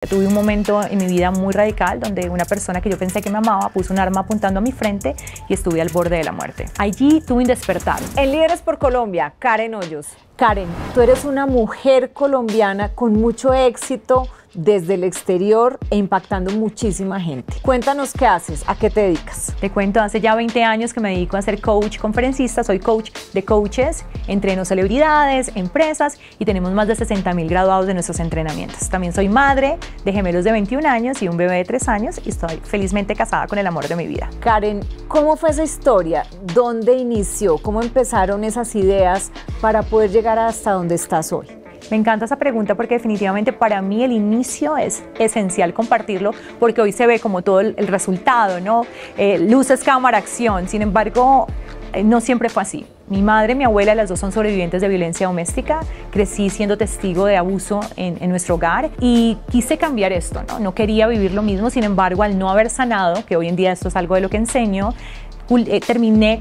Tuve un momento en mi vida muy radical donde una persona que yo pensé que me amaba puso un arma apuntando a mi frente y estuve al borde de la muerte. Allí tuve un despertar. En Líderes por Colombia, Karen Hoyos. Karen, tú eres una mujer colombiana con mucho éxito desde el exterior e impactando muchísima gente. Cuéntanos qué haces, a qué te dedicas. Te cuento, hace ya 20 años que me dedico a ser coach conferencista, soy coach de coaches, entreno celebridades, empresas y tenemos más de 60.000 graduados de nuestros entrenamientos. También soy madre de gemelos de 21 años y un bebé de 3 años y estoy felizmente casada con el amor de mi vida. Karen, ¿cómo fue esa historia? ¿Dónde inició? ¿Cómo empezaron esas ideas para poder llegar hasta donde estás hoy? Me encanta esa pregunta porque definitivamente para mí el inicio es esencial compartirlo porque hoy se ve como todo el resultado, ¿no? Luces, cámara, acción. Sin embargo, no siempre fue así. Mi madre y mi abuela, las dos son sobrevivientes de violencia doméstica. Crecí siendo testigo de abuso en nuestro hogar y quise cambiar esto, ¿no? No quería vivir lo mismo. Sin embargo, al no haber sanado, que hoy en día esto es algo de lo que enseño, terminé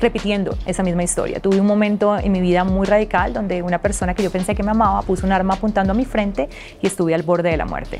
repitiendo esa misma historia. Tuve un momento en mi vida muy radical donde una persona que yo pensé que me amaba puso un arma apuntando a mi frente y estuve al borde de la muerte.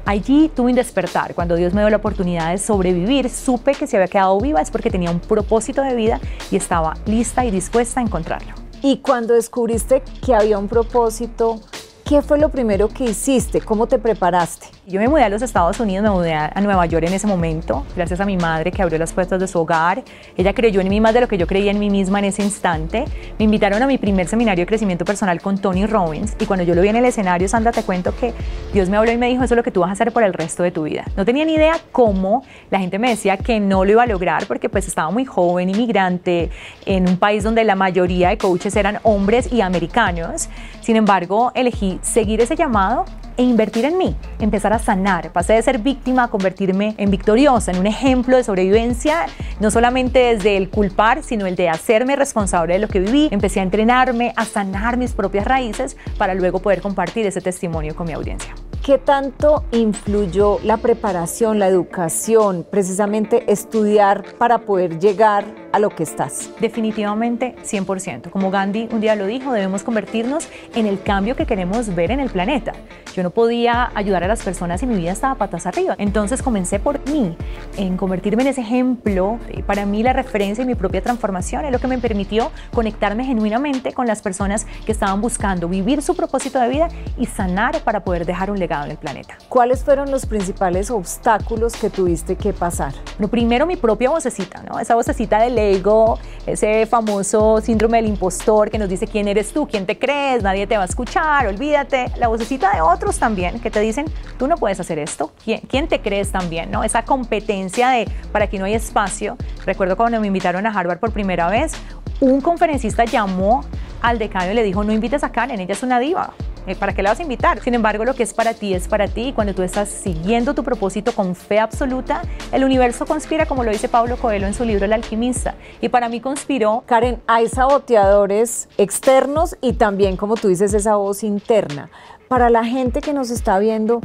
Allí tuve un despertar. Cuando Dios me dio la oportunidad de sobrevivir, supe que si había quedado viva es porque tenía un propósito de vida y estaba lista y dispuesta a encontrarlo. Y cuando descubriste que había un propósito, ¿qué fue lo primero que hiciste? ¿Cómo te preparaste? Yo me mudé a los Estados Unidos, me mudé a Nueva York en ese momento, gracias a mi madre que abrió las puertas de su hogar. Ella creyó en mí más de lo que yo creía en mí misma en ese instante. Me invitaron a mi primer seminario de crecimiento personal con Tony Robbins y cuando yo lo vi en el escenario, Sandra, te cuento que Dios me habló y me dijo, eso es lo que tú vas a hacer por el resto de tu vida. No tenía ni idea cómo, la gente me decía que no lo iba a lograr porque pues estaba muy joven, inmigrante, en un país donde la mayoría de coaches eran hombres y americanos. Sin embargo, elegí seguir ese llamado e invertir en mí, empezar a sanar. Pasé de ser víctima a convertirme en victoriosa, en un ejemplo de sobrevivencia, no solamente desde el culpar, sino el de hacerme responsable de lo que viví. Empecé a entrenarme, a sanar mis propias raíces para luego poder compartir ese testimonio con mi audiencia. ¿Qué tanto influyó la preparación, la educación, precisamente estudiar para poder llegar a lo que estás? Definitivamente 100%. Como Gandhi un día lo dijo, debemos convertirnos en el cambio que queremos ver en el planeta. Yo no podía ayudar a las personas y mi vida estaba patas arriba. Entonces comencé por mí, en convertirme en ese ejemplo. Para mí la referencia y mi propia transformación es lo que me permitió conectarme genuinamente con las personas que estaban buscando vivir su propósito de vida y sanar para poder dejar un legado en el planeta. ¿Cuáles fueron los principales obstáculos que tuviste que pasar? Lo primero, mi propia vocecita, ¿no? Esa vocecita del ego, ese famoso síndrome del impostor que nos dice quién eres tú, quién te crees, nadie te va a escuchar, olvídate. La vocecita de otros también que te dicen, tú no puedes hacer esto, ¿quién te crees también, ¿no? Esa competencia de para aquí no hay espacio. Recuerdo cuando me invitaron a Harvard por primera vez, un conferencista llamó al decano y le dijo, no invites a Karen, ella es una diva. ¿Para qué la vas a invitar? Sin embargo, lo que es para ti es para ti y cuando tú estás siguiendo tu propósito con fe absoluta, el universo conspira, como lo dice Paulo Coelho en su libro El Alquimista. Y para mí conspiró. Karen, hay saboteadores externos y también, como tú dices, esa voz interna. Para la gente que nos está viendo,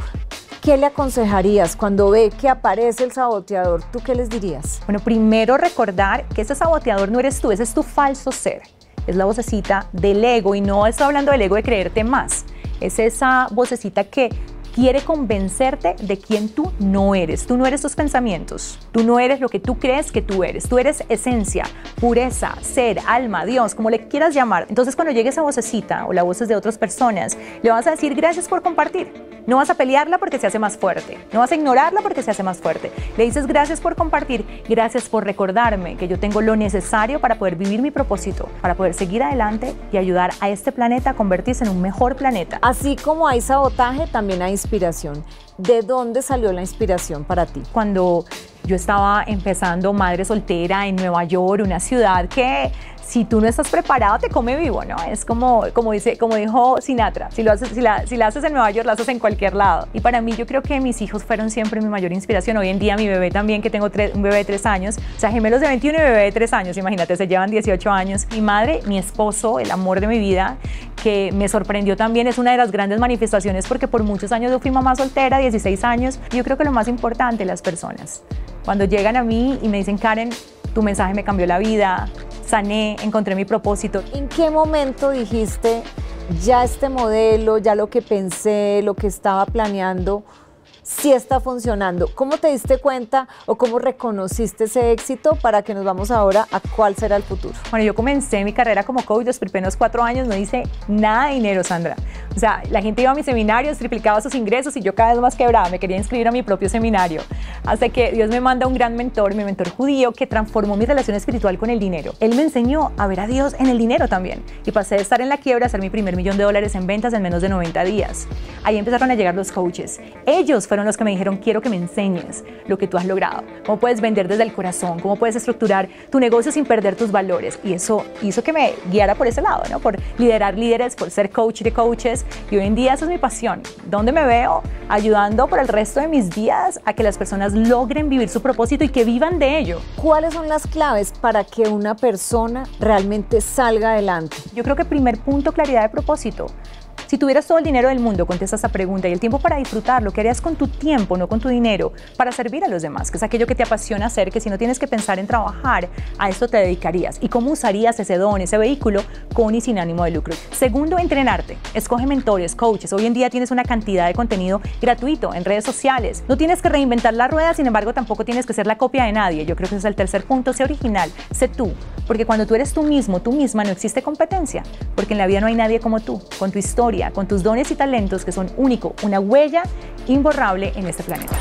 ¿qué le aconsejarías cuando ve que aparece el saboteador? ¿Tú qué les dirías? Bueno, primero recordar que ese saboteador no eres tú, ese es tu falso ser. Es la vocecita del ego y no estoy hablando del ego de creerte más. Es esa vocecita que quiere convencerte de quién tú no eres. Tú no eres tus pensamientos. Tú no eres lo que tú crees que tú eres. Tú eres esencia, pureza, ser, alma, Dios, como le quieras llamar. Entonces cuando llegue esa vocecita o las voces de otras personas, le vas a decir gracias por compartir. No vas a pelearla porque se hace más fuerte. No vas a ignorarla porque se hace más fuerte. Le dices gracias por compartir, gracias por recordarme que yo tengo lo necesario para poder vivir mi propósito, para poder seguir adelante y ayudar a este planeta a convertirse en un mejor planeta. Así como hay sabotaje, también hay inspiración. ¿De dónde salió la inspiración para ti? Cuando yo estaba empezando madre soltera en Nueva York, una ciudad que si tú no estás preparado te come vivo, ¿no? Es como dijo Sinatra, si la haces en Nueva York, la haces en cualquier lado. Y para mí yo creo que mis hijos fueron siempre mi mayor inspiración. Hoy en día mi bebé también, que tengo un bebé de 3 años, o sea, gemelos de 21 y bebé de 3 años, imagínate, se llevan 18 años. Mi madre, mi esposo, el amor de mi vida, que me sorprendió también, es una de las grandes manifestaciones porque por muchos años yo fui mamá soltera, 16 años. Y yo creo que lo más importante, las personas, cuando llegan a mí y me dicen, Karen, tu mensaje me cambió la vida, sané, encontré mi propósito. ¿En qué momento dijiste, ya este modelo, ya lo que pensé, lo que estaba planeando, sí está funcionando. ¿Cómo te diste cuenta o cómo reconociste ese éxito para que nos vamos ahora a cuál será el futuro? Bueno, yo comencé mi carrera como coach los primeros 4 años, no hice nada de dinero, Sandra. O sea, la gente iba a mis seminarios, triplicaba sus ingresos y yo cada vez más quebrada, me quería inscribir a mi propio seminario. Hasta que Dios me manda un gran mentor, mi mentor judío, que transformó mi relación espiritual con el dinero. Él me enseñó a ver a Dios en el dinero también. Y pasé de estar en la quiebra a hacer mi primer $1.000.000 en ventas en menos de 90 días. Ahí empezaron a llegar los coaches. Ellos fueron los que me dijeron, quiero que me enseñes lo que tú has logrado. Cómo puedes vender desde el corazón, cómo puedes estructurar tu negocio sin perder tus valores. Y eso hizo que me guiara por ese lado, ¿no? Por liderar líderes, por ser coach de coaches. Y hoy en día eso es mi pasión. ¿Dónde me veo? Ayudando por el resto de mis días a que las personas logren vivir su propósito y que vivan de ello. ¿Cuáles son las claves para que una persona realmente salga adelante? Yo creo que primer punto, claridad de propósito. Si tuvieras todo el dinero del mundo, contesta esta pregunta, y el tiempo para disfrutarlo, ¿qué harías con tu tiempo, no con tu dinero, para servir a los demás? Que es aquello que te apasiona hacer, que si no tienes que pensar en trabajar, a esto te dedicarías. ¿Y cómo usarías ese don, ese vehículo, con y sin ánimo de lucro? Segundo, entrenarte. Escoge mentores, coaches. Hoy en día tienes una cantidad de contenido gratuito en redes sociales. No tienes que reinventar la rueda, sin embargo, tampoco tienes que ser la copia de nadie. Yo creo que ese es el tercer punto. Sé original, sé tú. Porque cuando tú eres tú mismo, tú misma, no existe competencia. Porque en la vida no hay nadie como tú, con tu historia, con tus dones y talentos que son únicos, una huella imborrable en este planeta.